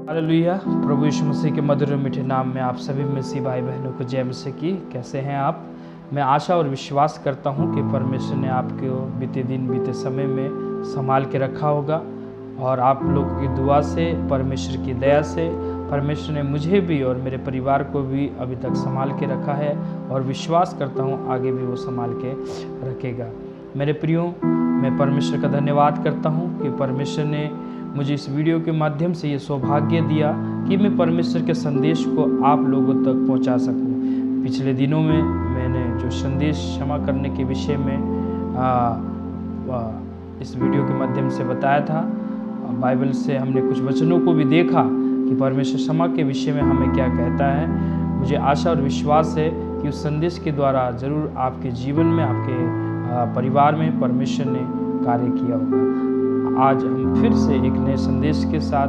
Hallelujah. प्रभु यीशु मसीह के मधुर मीठे नाम में आप सभी मसीह भाई बहनों को जय मसीह की। कैसे हैं आप? मैं आशा और विश्वास करता हूं कि परमेश्वर ने आपको बीते दिन बीते समय में संभाल के रखा होगा और आप लोगों की दुआ से, परमेश्वर की दया से परमेश्वर ने मुझे भी और मेरे परिवार को भी अभी तक संभाल के रखा है और विश्वास करता हूं आगे भी वो संभाल के रखेगा। मेरे प्रियो, मैं परमेश्वर का धन्यवाद करता हूं कि परमेश्वर ने मुझे इस वीडियो के माध्यम से ये सौभाग्य दिया कि मैं परमेश्वर के संदेश को आप लोगों तक पहुंचा सकूं। पिछले दिनों में मैंने जो संदेश क्षमा करने के विषय में इस वीडियो के माध्यम से बताया था, बाइबल से हमने कुछ वचनों को भी देखा कि परमेश्वर क्षमा के विषय में हमें क्या कहता है। मुझे आशा और विश्वास है कि उस संदेश के द्वारा ज़रूर आपके जीवन में, आपके परिवार में परमेश्वर ने कार्य किया होगा। आज हम फिर से एक नए संदेश के साथ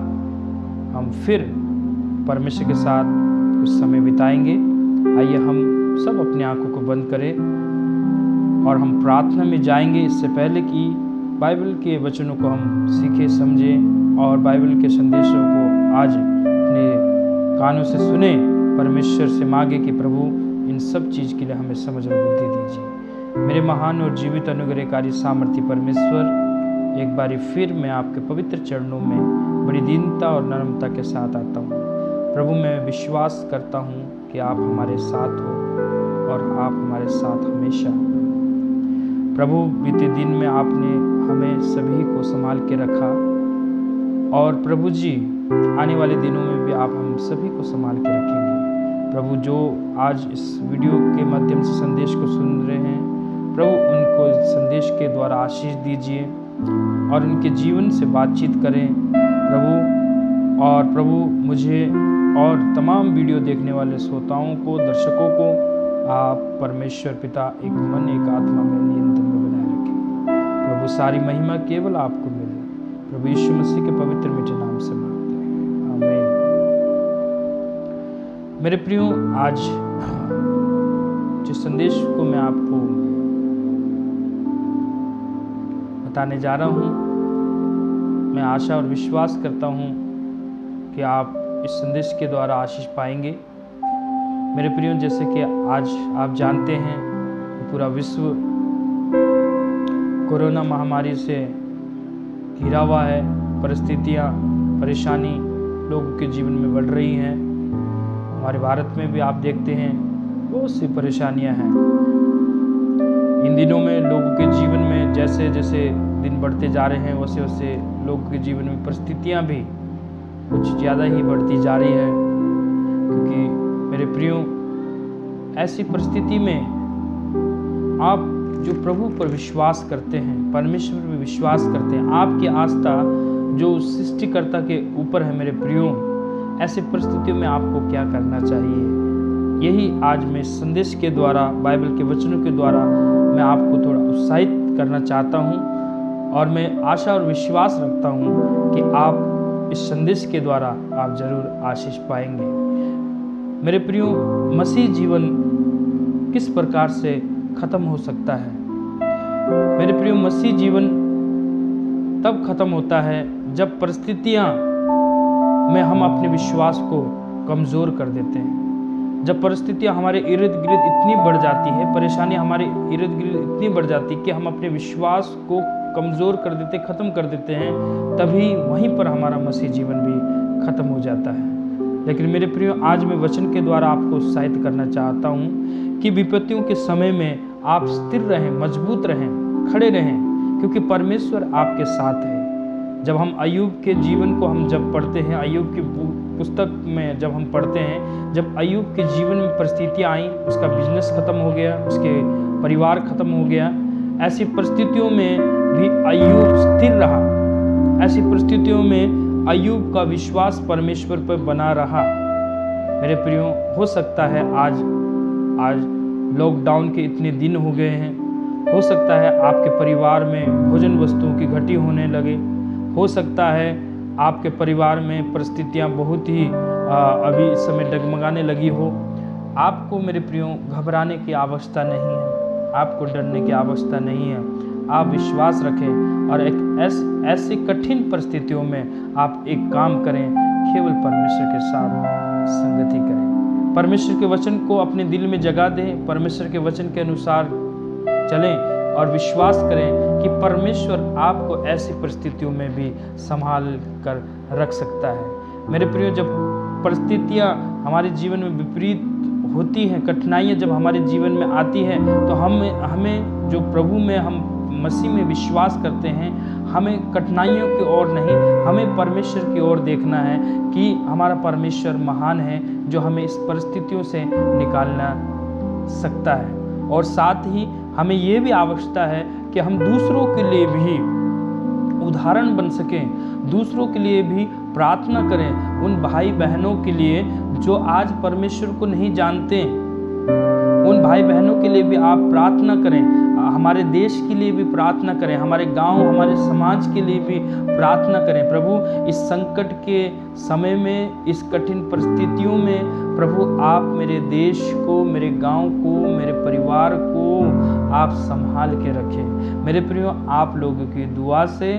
हम फिर परमेश्वर के साथ कुछ समय बिताएंगे। आइए हम सब अपनी आंखों को बंद करें और हम प्रार्थना में जाएंगे। इससे पहले कि बाइबल के वचनों को हम सीखें, समझें और बाइबल के संदेशों को आज अपने कानों से सुने, परमेश्वर से मांगे कि प्रभु इन सब चीज़ के लिए हमें समझ और बुद्धि दीजिए। मेरे महान और जीवित अनुग्रहकारी सामर्थी परमेश्वर, एक बारी फिर मैं आपके पवित्र चरणों में बड़ी दीनता और नम्रता के साथ आता हूँ। प्रभु, मैं विश्वास करता हूँ कि आप हमारे साथ हो और आप हमारे साथ हमेशा हो। प्रभु, बीते दिन में आपने हमें सभी को संभाल के रखा और प्रभु जी, आने वाले दिनों में भी आप हम सभी को संभाल के रखेंगे। प्रभु, जो आज इस वीडियो के माध्यम से संदेश को सुन रहे हैं, प्रभु उनको इस संदेश के द्वारा आशीष दीजिए और उनके जीवन से बातचीत करें प्रभु। और प्रभु, मुझे और तमाम वीडियो देखने वाले श्रोताओं को, दर्शकों को आप परमेश्वर पिता एक मन एक आत्मा में नियंत्रण में बनाए रखें। प्रभु, सारी महिमा केवल आपको मिले। प्रभु यीशु मसीह के पवित्र मीठे नाम से मांगते हैं, आमीन। मेरे प्रियो, आज जिस संदेश को मैं आपको बताने जा रहा हूँ, मैं आशा और विश्वास करता हूँ कि आप इस संदेश के द्वारा आशीष पाएंगे। मेरे प्रियो, जैसे कि आज आप जानते हैं कि पूरा विश्व कोरोना महामारी से घिरा हुआ है। परिस्थितियाँ, परेशानी लोगों के जीवन में बढ़ रही हैं। हमारे भारत में भी आप देखते हैं बहुत सी परेशानियाँ हैं। इन दिनों में लोगों के जीवन में जैसे जैसे दिन बढ़ते जा रहे हैं, वैसे वैसे लोगों के जीवन में परिस्थितियां भी कुछ ज़्यादा ही बढ़ती जा रही है। क्योंकि मेरे प्रियो, ऐसी परिस्थिति में आप जो प्रभु पर विश्वास करते हैं, परमेश्वर पर विश्वास करते हैं, आपकी आस्था जो सृष्टिकर्ता के ऊपर है, मेरे प्रियो, ऐसी परिस्थितियों में आपको क्या करना चाहिए, यही आज मैं संदेश के द्वारा, बाइबल के वचनों के द्वारा मैं आपको थोड़ा उत्साहित करना चाहता हूं। और मैं आशा और विश्वास रखता हूं कि आप इस संदेश के द्वारा आप जरूर आशीष पाएंगे। मेरे प्रियो, मसीह जीवन किस प्रकार से खत्म हो सकता है? मेरे प्रियो, मसीह जीवन तब खत्म होता है जब परिस्थितियां में हम अपने विश्वास को कमज़ोर कर देते हैं। जब परिस्थितियाँ हमारे इर्द गिर्द इतनी बढ़ जाती है, परेशानियाँ हमारे इर्द गिर्द इतनी बढ़ जाती है कि हम अपने विश्वास को कमज़ोर कर देते, ख़त्म कर देते हैं, तभी वहीं पर हमारा मसीह जीवन भी ख़त्म हो जाता है। लेकिन मेरे प्रियो, आज मैं वचन के द्वारा आपको उत्साहित करना चाहता हूँ कि विपत्तियों के समय में आप स्थिर रहें, मजबूत रहें, खड़े रहें, क्योंकि परमेश्वर आपके साथ है। जब हम अय्यूब के जीवन को हम जब पढ़ते हैं, अय्यूब की पुस्तक में जब हम पढ़ते हैं, जब अय्यूब के जीवन में परिस्थितियाँ आई, उसका बिजनेस ख़त्म हो गया, उसके परिवार ख़त्म हो गया, ऐसी परिस्थितियों में भी अय्यूब स्थिर रहा। ऐसी परिस्थितियों में अय्यूब का विश्वास परमेश्वर पर बना रहा। मेरे प्रियो, हो सकता है आज लॉकडाउन के इतने दिन हो गए हैं, हो सकता है आपके परिवार में भोजन वस्तुओं की घटी होने लगे, हो सकता है आपके परिवार में परिस्थितियां बहुत ही अभी इस समय डगमगाने लगी हो। आपको मेरे प्रियो घबराने की आवश्यकता नहीं है, आपको डरने की आवश्यकता नहीं है। आप विश्वास रखें और एक ऐसी कठिन परिस्थितियों में आप एक काम करें केवल परमेश्वर के साथ संगति करें, परमेश्वर के वचन को अपने दिल में जगा दें, परमेश्वर के वचन के अनुसार चलें और विश्वास करें कि परमेश्वर आपको ऐसी परिस्थितियों में भी संभाल कर रख सकता है। मेरे प्रियो, जब परिस्थितियाँ हमारे जीवन में विपरीत होती हैं, कठिनाइयाँ जब हमारे जीवन में आती हैं, तो हमें जो प्रभु में हम मसीह में विश्वास करते हैं, हमें कठिनाइयों की ओर नहीं, हमें परमेश्वर की ओर देखना है कि हमारा परमेश्वर महान है जो हमें इस परिस्थितियों से निकालना सकता है। और साथ ही हमें ये भी आवश्यकता है कि हम दूसरों के लिए भी उदाहरण बन सकें, दूसरों के लिए भी प्रार्थना करें, उन भाई बहनों के लिए जो आज परमेश्वर को नहीं जानते, उन भाई बहनों के लिए भी आप प्रार्थना करें, हमारे देश के लिए भी प्रार्थना करें, हमारे गांव, हमारे समाज के लिए भी प्रार्थना करें। प्रभु, इस संकट के समय में, इस कठिन परिस्थितियों में प्रभु आप मेरे देश को, मेरे गांव को, मेरे परिवार को आप संभाल के रखें। मेरे प्रियो, आप लोगों की दुआ से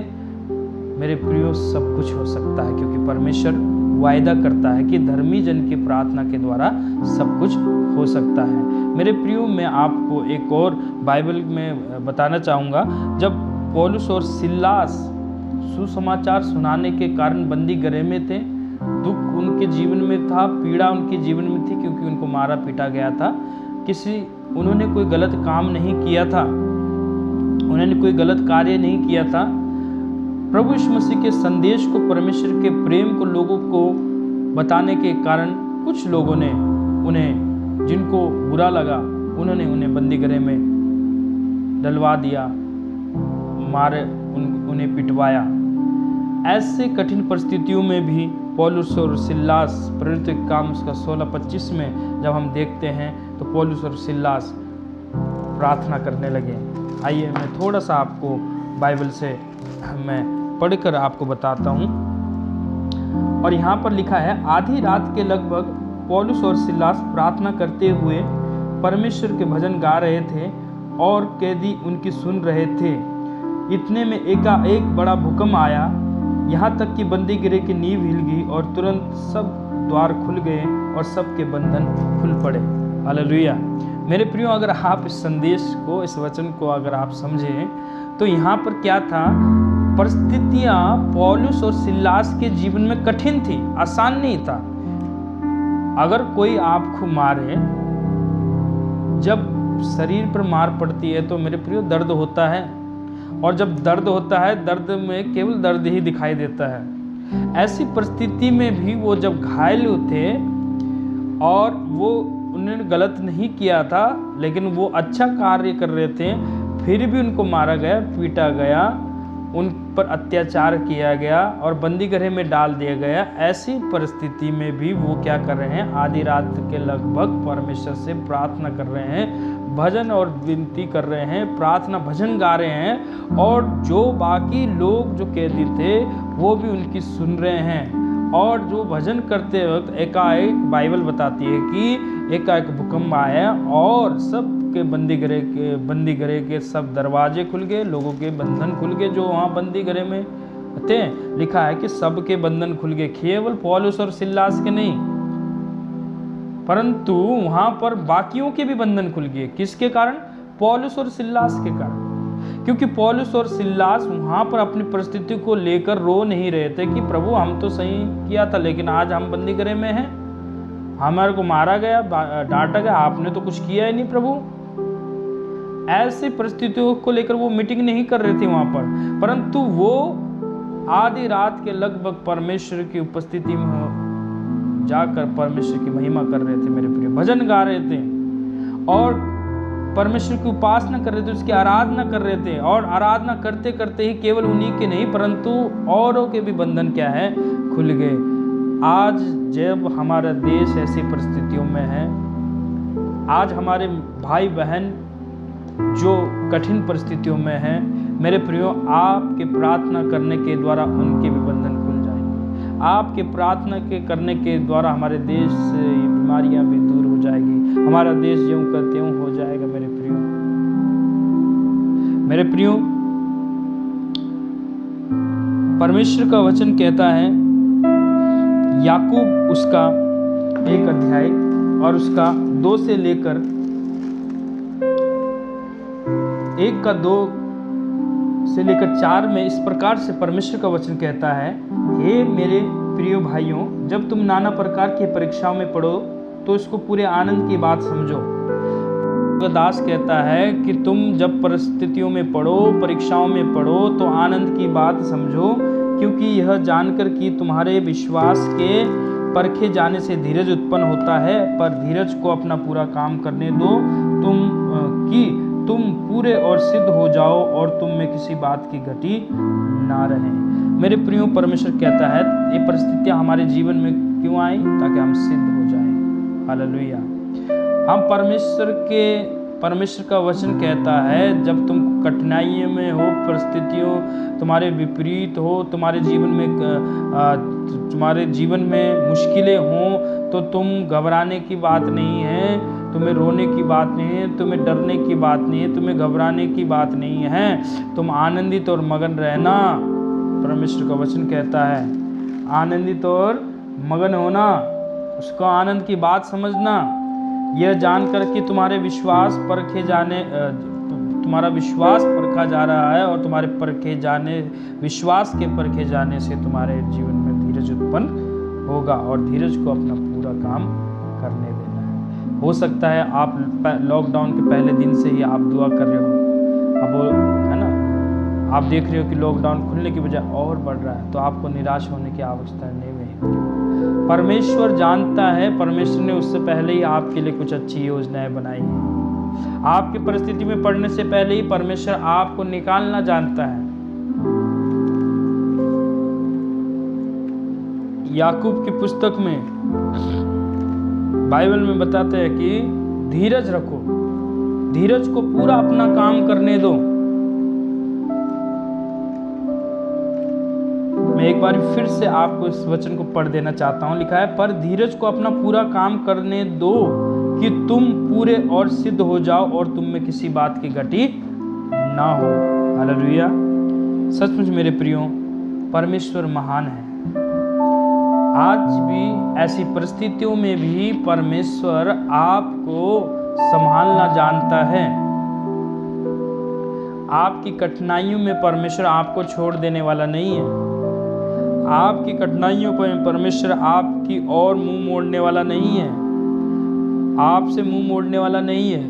मेरे प्रियो सब कुछ हो सकता है, क्योंकि परमेश्वर वायदा करता है कि धर्मी जन की प्रार्थना के द्वारा सब कुछ हो सकता है। मेरे प्रियो, मैं आपको एक और बाइबल में बताना चाहूँगा। जब पौलुस और सिलास सुसमाचार सुनाने के कारण बंदी गृह में थे, दुख उनके जीवन में था, पीड़ा उनके जीवन में थी, क्योंकि उनको मारा पीटा गया था। उन्होंने कोई गलत काम नहीं किया था, उन्होंने कोई गलत कार्य नहीं किया था। प्रभु यीशु मसीह के संदेश को, परमेश्वर के प्रेम को लोगों को बताने के कारण कुछ लोगों ने उन्हें, जिनको बुरा लगा, उन्होंने उन्हें बंदी गृह में डलवा दिया, मारे, उन्हें पिटवाया। ऐसे कठिन परिस्थितियों में भी पौलुस और सिलास, प्रेरित काम उसका 16-25 में जब हम देखते हैं तो पौलुस और सिलास प्रार्थना करने लगे। आइए मैं थोड़ा सा आपको बाइबल से मैं पढ़कर आपको बताता हूँ। और यहाँ पर लिखा है, आधी रात के लगभग पौलुस और सिलास प्रार्थना करते हुए परमेश्वर के भजन गा रहे थे और कैदी उनकी सुन रहे थे। इतने में एकाएक बड़ा भूकंप आया, यहाँ तक कि बंदी गृह की नींव हिल गई और तुरंत सब द्वार खुल गए और सबके बंधन खुल पड़े। हालेलुया। मेरे प्रियो, अगर आप इस संदेश को, इस वचन को अगर आप समझें तो यहाँ पर क्या था, परिस्थितियाँ पौलुस और सिलास के जीवन में कठिन थी, आसान नहीं था। अगर कोई आपको मारे, जब शरीर पर मार पड़ती है तो मेरे प्रियो दर्द होता है, और जब दर्द होता है, दर्द में केवल दर्द ही दिखाई देता है। ऐसी परिस्थिति में भी वो जब घायल थे और वो उन्होंने गलत नहीं किया था, लेकिन वो अच्छा कार्य कर रहे थे, फिर भी उनको मारा गया, पीटा गया, उन पर अत्याचार किया गया और बंदी गृह में डाल दिया गया। ऐसी परिस्थिति में भी वो क्या कर रहे हैं, आधी रात के लगभग परमेश्वर से प्रार्थना कर रहे हैं, भजन और विनती कर रहे हैं, प्रार्थना भजन गा रहे हैं, और जो बाकी लोग जो कैदी थे वो भी उनकी सुन रहे हैं। और जो भजन करते वक्त एकाएक बाइबल बताती है कि एकाएक भूकंप आया और सब के बंदी गृह के सब दरवाजे खुल गए, लोगों के बंधन खुल गए जो वहाँ बंदी गृह में थे। लिखा है कि सबके बंधन खुल गए, केवल पौलुस और सिलास के नहीं, परंतु वहाँ पर बाकियों के भी बंधन खुल गए। किसके कारण? पौलुस और सिलास के कारण। क्योंकि पौलुस और सिलास वहाँ पर अपनी परिस्थिति को लेकर रो नहीं रहे थे कि प्रभु हम तो सही किया था, लेकिन आज हम बंदी गृह में हैं, हमारे को मारा गया, डांटा गया, आपने तो कुछ किया ही नहीं प्रभु। ऐसी परिस्थितियों को लेकर वो मीटिंग नहीं कर रहे थे वहाँ पर, परंतु वो आधी रात के लगभग परमेश्वर की उपस्थिति में जाकर परमेश्वर की महिमा कर रहे थे। मेरे प्रिय, भजन गा रहे थे और परमेश्वर की उपासना कर रहे थे, उसकी आराधना कर रहे थे। और आराधना करते करते ही केवल उन्हीं के नहीं परंतु औरों के भी बंधन क्या है, खुल गए। आज जब हमारा देश ऐसी परिस्थितियों में है, आज हमारे भाई बहन जो कठिन परिस्थितियों में हैं, मेरे प्रियो, आपके प्रार्थना करने के द्वारा उनके भी बंधन खुल जाएंगे। आपके प्रार्थना के करने के द्वारा हमारे देश से बीमारियां भी दूर हो जाएगी, हमारा देश ज्यों का त्यों हो जाएगा। मेरे प्रियो, परमेश्वर का वचन कहता है याकूब उसका 1 अध्याय और उसका 2 से लेकर 1 का 2 से लेकर 4 में इस प्रकार से परमेश्वर का वचन कहता है, हे मेरे प्रिय भाइयों, जब तुम नाना प्रकार की परीक्षाओं में पढ़ो तो इसको पूरे आनंद की बात समझो। दास कहता है कि तुम जब परिस्थितियों में पढ़ो, परीक्षाओं में पढ़ो तो आनंद की बात समझो, क्योंकि यह जानकर कि तुम्हारे विश्वास के परखे जाने से धीरज उत्पन्न होता है। पर धीरज को अपना पूरा काम करने दो, तुम पूरे और सिद्ध हो जाओ और तुम में किसी बात की घटी ना रहे। मेरे प्रियो, परमेश्वर कहता है ये परिस्थितियां हमारे जीवन में क्यों आई? ताकि हम सिद्ध हो जाएं। हालेलुया। हम परमेश्वर का वचन कहता है, जब तुम कठिनाइयों में हो, परिस्थितियों तुम्हारे विपरीत हो, तुम्हारे जीवन में मुश्किलें हों, तो तुम घबराने की बात नहीं है, तुम्हें रोने की बात नहीं है, तुम्हें डरने की बात नहीं है, तुम्हें घबराने की बात नहीं है, तुम आनंदित और मगन रहना। परमेश्वर का वचन कहता है आनंदित और मगन होना, उसको आनंद की बात समझना, यह जानकर कि तुम्हारा विश्वास परखा जा रहा है और तुम्हारे विश्वास के परखे जाने से तुम्हारे जीवन में धीरज उत्पन्न होगा और धीरज को अपना पूरा काम करने देना है। हो सकता है आप लॉकडाउन के पहले दिन से ही आप दुआ कर रहे हो, अब है ना, आप देख रहे हो कि लॉकडाउन खुलने की बजाय और बढ़ रहा है, तो आपको निराश होने की आवश्यकता नहीं है। परमेश्वर जानता है, परमेश्वर ने उससे पहले ही आपके लिए कुछ अच्छी योजनाएं बनाई हैं। आपकी परिस्थिति में पड़ने से पहले ही परमेश्वर आपको निकालना जानता है। याकूब की पुस्तक में बाइबल में बताते हैं कि धीरज रखो, धीरज को पूरा अपना काम करने दो। मैं एक बार फिर से आपको इस वचन को पढ़ देना चाहता हूं। लिखा है, पर धीरज को अपना पूरा काम करने दो कि तुम पूरे और सिद्ध हो जाओ और तुम में किसी बात की घटी ना हो। हालेलुया। सचमुच मेरे प्रियो, परमेश्वर महान है। आज भी ऐसी परिस्थितियों में भी परमेश्वर आपको संभालना जानता है। आपकी कठिनाइयों में परमेश्वर आपको छोड़ देने वाला नहीं है। आपकी कठिनाइयों पर परमेश्वर आपकी ओर मुंह मोड़ने वाला नहीं है, आपसे मुंह मोड़ने वाला नहीं है।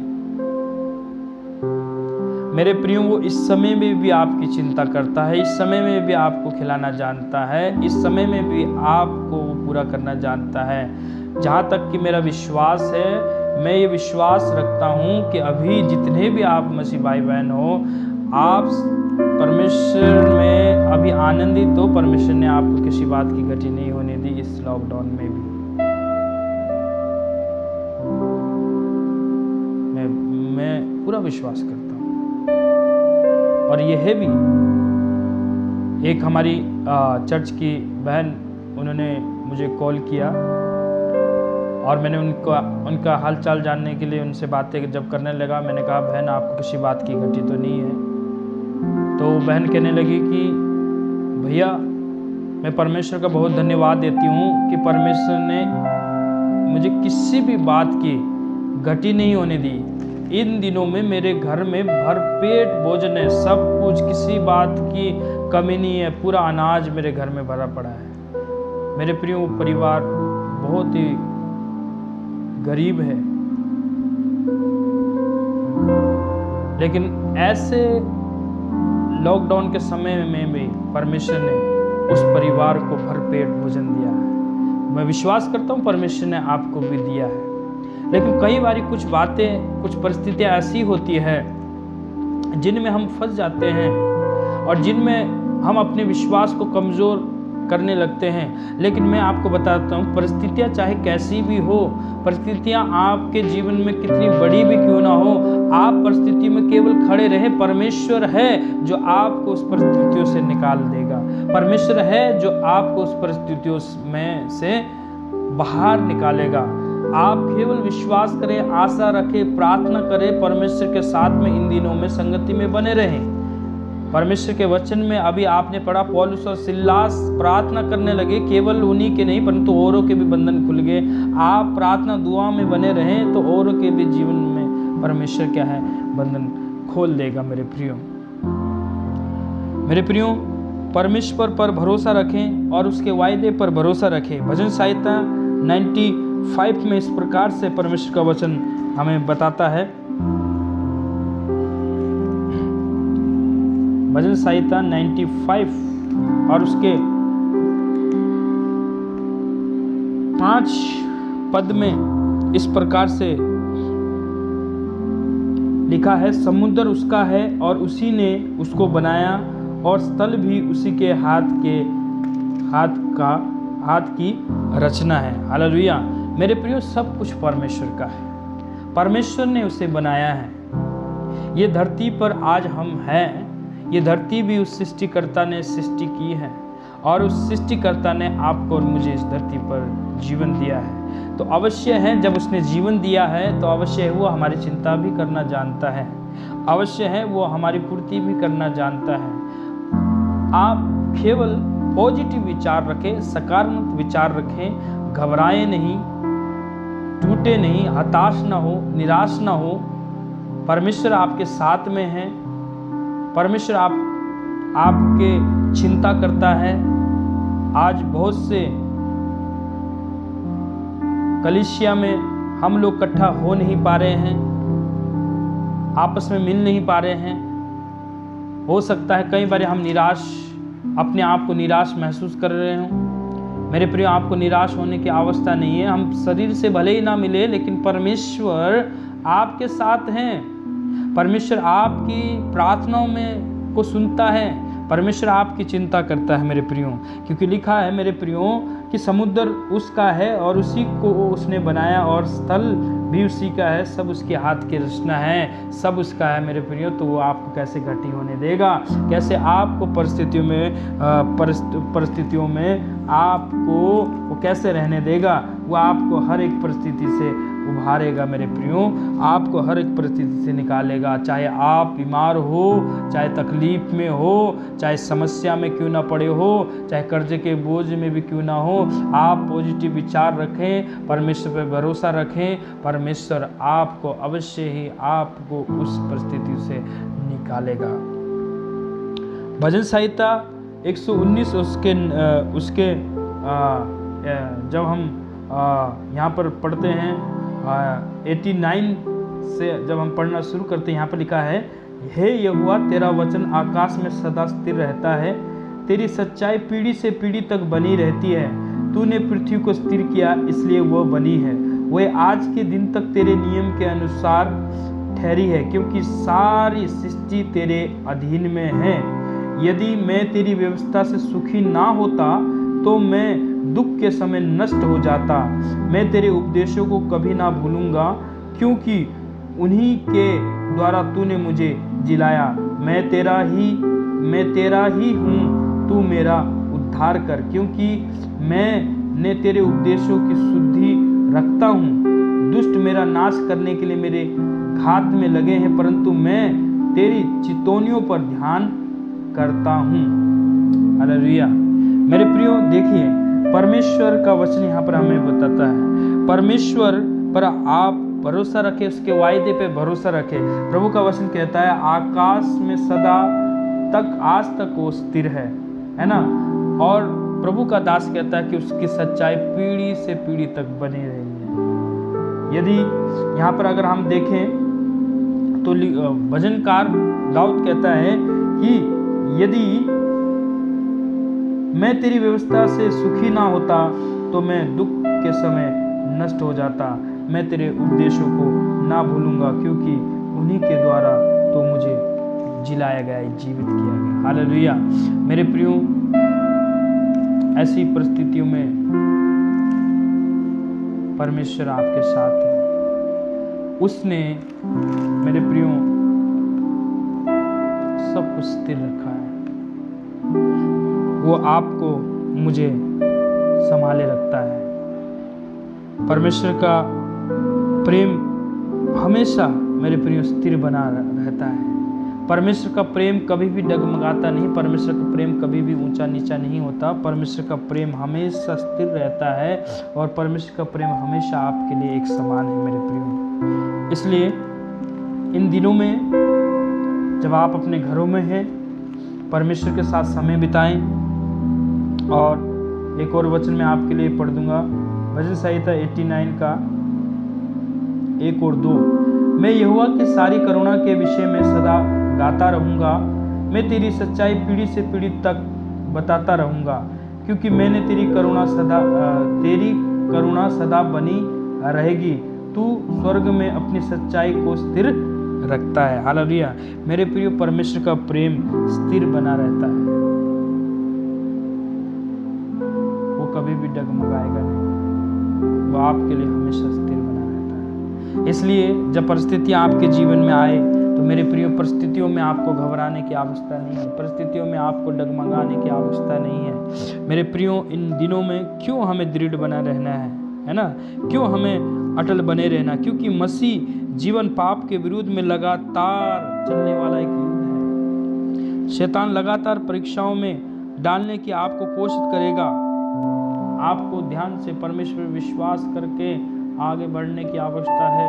मेरे प्रियो, वो इस समय में भी आपकी चिंता करता है, इस समय में भी आपको खिलाना जानता है, इस समय में भी आपको वो पूरा करना जानता है। जहाँ तक कि मेरा विश्वास है, मैं ये विश्वास रखता हूँ कि अभी जितने भी आप मसीह भाई बहन हो, आप परमेश्वर में अभी आनंदित हो। परमेश्वर ने आपको किसी बात की घटी नहीं होने दी इस लॉकडाउन में भी। मैं पूरा विश्वास करता हूँ। और यह भी एक हमारी चर्च की बहन, उन्होंने मुझे कॉल किया और मैंने उनका हालचाल जानने के लिए उनसे बातें जब करने लगा, मैंने कहा बहन आपको किसी बात की घटी तो नहीं है? तो बहन कहने लगी कि भैया मैं परमेश्वर का बहुत धन्यवाद देती हूँ कि परमेश्वर ने मुझे किसी भी बात की घटी नहीं होने दी। इन दिनों में मेरे घर में भरपेट भोजन है, सब कुछ, किसी बात की कमी नहीं है, पूरा अनाज मेरे घर में भरा पड़ा है। मेरे प्रिय परिवार बहुत ही गरीब है, लेकिन ऐसे लॉकडाउन के समय में भी परमेश्वर ने उस परिवार को भरपेट भोजन दिया है। मैं विश्वास करता हूँ परमेश्वर ने आपको भी दिया है। लेकिन कई बार कुछ बातें, कुछ परिस्थितियाँ ऐसी होती है जिनमें हम फंस जाते हैं और जिनमें हम अपने विश्वास को कमज़ोर करने लगते हैं। लेकिन मैं आपको बताता हूँ, परिस्थितियाँ चाहे कैसी भी हो, परिस्थितियाँ आपके जीवन में कितनी बड़ी भी क्यों ना हो, आप परिस्थिति में केवल खड़े रहे। परमेश्वर है जो आपको उस परिस्थितियों से निकाल देगा। परमेश्वर है जो आपको उस परिस्थितियों में से बाहर निकालेगा। आप केवल विश्वास करें, आशा रखें, प्रार्थना करें, परमेश्वर के साथ में इन दिनों में संगति में बने रहें। परमेश्वर के वचन में अभी आपने पढ़ा, पौलुस और सिलास प्रार्थना करने लगे, केवल उन्हीं के नहीं परंतु औरों के भी बंधन खुल गए। आप प्रार्थना दुआ में बने रहें तो औरों के भी जीवन में परमेश्वर क्या है, बंधन खोल देगा। मेरे प्रियो, परमेश्वर पर भरोसा रखें और उसके वायदे पर भरोसा रखें। भजन संहिता 95 में इस प्रकार से परमेश्वर का वचन हमें बताता है। भजन संहिता 95 और उसके 5 पद में इस प्रकार से लिखा है, समुद्र उसका है और उसी ने उसको बनाया और स्थल भी उसी के हाथ की रचना है। हालेलुया। मेरे प्रियो, सब कुछ परमेश्वर का है, परमेश्वर ने उसे बनाया है। ये धरती पर आज हम हैं, ये धरती भी उस सृष्टिकर्ता ने सृष्टि की है और उस सृष्टिकर्ता ने आपको और मुझे इस धरती पर जीवन दिया है। तो अवश्य है, जब उसने जीवन दिया है तो अवश्य है वो हमारी चिंता भी करना जानता है, अवश्य है वो हमारी पूर्ति भी करना जानता है। आप केवल पॉजिटिव विचार रखें, सकारात्मक विचार रखें, घबराएं नहीं, टूटे नहीं, हताश ना हो, निराश ना हो। परमेश्वर आपके साथ में है, परमेश्वर आपके चिंता करता है। आज बहुत से कलीसिया में हम लोग इकट्ठा हो नहीं पा रहे हैं, आपस में मिल नहीं पा रहे हैं। हो सकता है कई बार हम अपने आप को निराश महसूस कर रहे हों। मेरे प्रिय, आपको निराश होने की आवश्यकता नहीं है। हम शरीर से भले ही ना मिले, लेकिन परमेश्वर आपके साथ हैं। परमेश्वर आपकी प्रार्थनाओं में को सुनता है, परमेश्वर आपकी चिंता करता है। मेरे प्रियो, क्योंकि लिखा है मेरे प्रियो कि समुद्र उसका है और उसी को उसने बनाया और स्थल भी उसी का है, सब उसके हाथ की रचना है, सब उसका है। मेरे प्रियो, तो वो आपको कैसे घटी होने देगा, कैसे आपको परिस्थितियों में आपको वो कैसे रहने देगा। वो आपको हर एक परिस्थिति से उभारेगा। मेरे प्रियो, आपको हर एक परिस्थिति से निकालेगा। चाहे आप बीमार हो, चाहे तकलीफ में हो, चाहे समस्या में क्यों ना पड़े हो, चाहे कर्जे के बोझ में भी क्यों ना हो, आप पॉजिटिव विचार रखें, परमेश्वर पर भरोसा रखें। परमेश्वर आपको अवश्य ही आपको उस परिस्थिति से निकालेगा। भजन संहिता 119 उसके जब हम यहाँ पर पढ़ते हैं 89 से जब हम पढ़ना शुरू करते हैं, यहाँ पर लिखा है, हे यहोवा, तेरा वचन आकाश में सदा स्थिर रहता है, तेरी सच्चाई पीढ़ी से पीढ़ी तक बनी रहती है। तूने पृथ्वी को स्थिर किया, इसलिए वह बनी है। वह आज के दिन तक तेरे नियम के अनुसार ठहरी है, क्योंकि सारी सृष्टि तेरे अधीन में है। यदि मैं तेरी व्यवस्था से सुखी ना होता तो मैं दुख के समय नष्ट हो जाता। मैं तेरे उपदेशों को कभी ना भूलूंगा, क्योंकि उन्हीं के द्वारा तूने मुझे जिलाया। मैं तेरा ही हूँ, तू मेरा उद्धार कर, क्योंकि मैंने तेरे उपदेशों की शुद्धि रखता हूँ। दुष्ट मेरा नाश करने के लिए मेरे घात में लगे हैं, परंतु मैं तेरी चितौनियों पर ध्यान करता हूँ। हालेलुया। मेरे प्रियो, देखिए परमेश्वर का वचन यहाँ पर हमें बताता है, परमेश्वर पर आप भरोसा रखें, उसके वायदे पे भरोसा रखें। प्रभु का वचन कहता है, आकाश में सदा तक आज तक वो स्थिर है ना। और प्रभु का दास कहता है कि उसकी सच्चाई पीढ़ी से पीढ़ी तक बनी रही है। यदि यहाँ पर अगर हम देखें तो भजनकार दाऊद कहता है कि यदि मैं तेरी व्यवस्था से सुखी ना होता तो मैं दुख के समय नष्ट हो जाता। मैं तेरे उपदेशों को ना भूलूंगा, क्योंकि उन्हीं के द्वारा तो मुझे जिलाया गया, जीवित किया गया। हालेलुया। मेरे प्रियो, ऐसी परिस्थितियों में परमेश्वर आपके साथ है। उसने मेरे प्रियो सब कुछ स्थिर रखा है। वो आपको मुझे संभाले रखता है। परमेश्वर का प्रेम हमेशा मेरे प्रियो स्थिर बना रहता है। परमेश्वर का प्रेम कभी भी डगमगाता नहीं, परमेश्वर का प्रेम कभी भी ऊंचा नीचा नहीं होता। परमेश्वर का प्रेम हमेशा स्थिर रहता है और परमेश्वर का प्रेम हमेशा आपके लिए एक समान है मेरे प्रियो। इसलिए इन दिनों में जब आप अपने घरों में हैं, परमेश्वर के साथ समय बिताएं। और एक और वचन मैं आपके लिए पढ़ दूंगा, भजन संहिता 89 का 1 और 2। मैं यहोवा की सारी करुणा के विषय में सदा गाता रहूंगा, मैं तेरी सच्चाई पीढ़ी से पीढ़ी तक बताता रहूंगा, क्योंकि मैंने तेरी करुणा सदा बनी रहेगी। तू स्वर्ग में अपनी सच्चाई को स्थिर रखता है। हालेलुया। मेरे प्रिय, परमेश्वर का प्रेम स्थिर बना रहता है, वो कभी भी डगमगाएगा नहीं, वो आपके लिए हमेशा स्थिर बना रहता है। इसलिए जब परिस्थितियां आपके जीवन में आए तो मेरे प्रिय, परिस्थितियों में आपको घबराने की आवश्यकता नहीं है, परिस्थितियों में आपको डगमगाने की आवश्यकता नहीं है। मेरे प्रियो, इन दिनों में क्यों हमें दृढ़ बना रहना है ना? क्यों हमें अटल बने रहना? क्योंकि मसीह जीवन पाप के विरुद्ध में लगातार चलने वाला एक युद्ध है। शैतान लगातार परीक्षाओं में डालने की आपको कोशिश करेगा। आपको ध्यान से परमेश्वर विश्वास करके आगे बढ़ने की आवश्यकता है,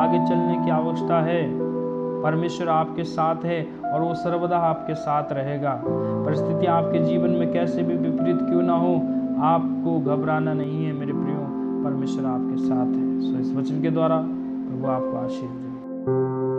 आगे चलने की आवश्यकता है। परमेश्वर आपके साथ है और वो सर्वदा आपके साथ रहेगा। परिस्थितियां आपके जीवन में कैसे भी विपरीत क्यों ना हो, आपको घबराना नहीं है मेरे प्रियो, परमेश्वर आपके साथ है। सो इस वचन के द्वारा प्रभु आपको आशीष दे।